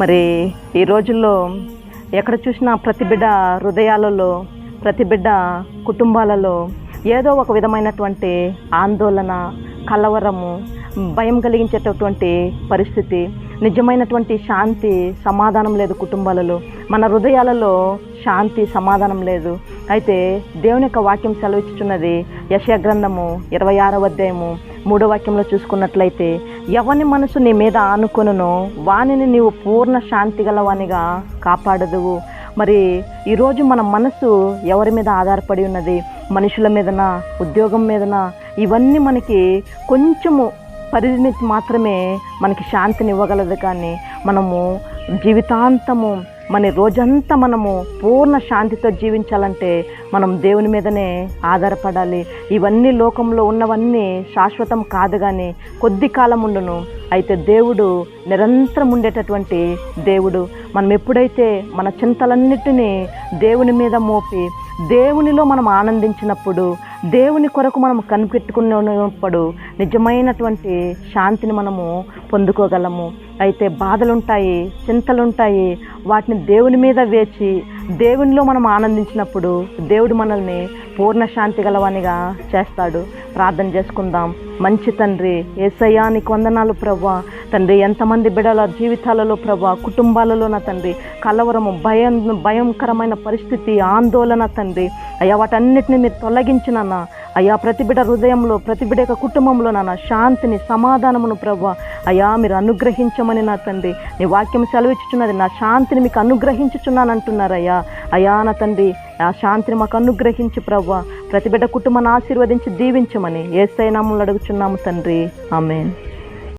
మరి ఈ రోజుల్లో ఎక్కడ చూసినా ప్రతి బిడ్డ హృదయాలలో, ప్రతి బిడ్డ కుటుంబాలలో ఏదో ఒక విధమైనటువంటి ఆందోళన, కలవరము, భయం కలిగించేటటువంటి పరిస్థితి, నిజమైనటువంటి శాంతి, సమాధానం లేదు కుటుంబాలలో. మన హృదయాలలో శాంతి, సమాధానం లేదు. అయితే దేవుని యొక్క వాక్యం సెలవిచ్చుచున్నది. యెషయా గ్రంథము 26వ అధ్యాయము 3వ వాక్యంలో చూసుకున్నట్లయితే, ఎవని మనసు నీ మీద ఆనుకొనునో వానిని నీవు పూర్ణ శాంతి గలవానిగా కాపాడదువు. మరి ఈరోజు మన మనసు ఎవరి మీద ఆధారపడి ఉన్నది? మనుషుల మీదనా, ఉద్యోగం మీదనా? ఇవన్నీ మనకి కొంచెము పరిమితి మాత్రమే మనకి శాంతిని ఇవ్వగలదు. కానీ మనము జీవితాంతము, మన రోజంతా మనము పూర్ణ శాంతితో జీవించాలంటే మనం దేవుని మీదనే ఆధారపడాలి. ఇవన్నీ లోకంలో ఉన్నవన్నీ శాశ్వతం కాదు, కానీ కొద్ది కాలం ఉండును. అయితే దేవుడు నిరంతరం ఉండేటటువంటి దేవుడు. మనం ఎప్పుడైతే మన చింతలన్నిటినీ దేవుని మీద మోపి దేవునిలో మనం ఆనందించినప్పుడు, దేవుని కొరకు మనం కనిపెట్టుకున్నప్పుడు నిజమైనటువంటి శాంతిని మనము పొందుకోగలము. అయితే బాధలుంటాయి, చింతలుంటాయి. వాటిని దేవుని మీద వేచి దేవునిలో మనం ఆనందించినప్పుడు దేవుడు మనల్ని పూర్ణ శాంతి గలవానిగా చేస్తాడు. ప్రార్థన చేసుకుందాం. మంచి తండ్రి, యేసయ్యా నీకు వందనాలు ప్రభువా. తండ్రి, ఎంతమంది బిడ్డల జీవితాలలో ప్రభువా, కుటుంబాలలో నా తండ్రి కలవరము, భయంకరమైన పరిస్థితి, ఆందోళన తండ్రి అయ్యా, వాటన్నిటిని మీరు తొలగించినన్నా అయ్యా, ప్రతి బిడ్డ హృదయంలో, ప్రతి బిడ్డ యొక్క కుటుంబంలో నాన్న శాంతిని, సమాధానమును ప్రభువా అయ్యా మీరు అనుగ్రహించమని నా తండ్రి నీ వాక్యం సెలవిచ్చుచున్నది. నా శాంతిని మీకు అనుగ్రహించుచున్నాను అంటున్నారయ్యా. అయ్యా నా తండ్రి, ఆ శాంతిని మాకు అనుగ్రహించి ప్రభువా ప్రతి బిడ్డ కుటుంబాన్ని ఆశీర్వదించి దీవించమని యేసయ్య నామములో అడుగుచున్నాము తండ్రి. ఆమేన్.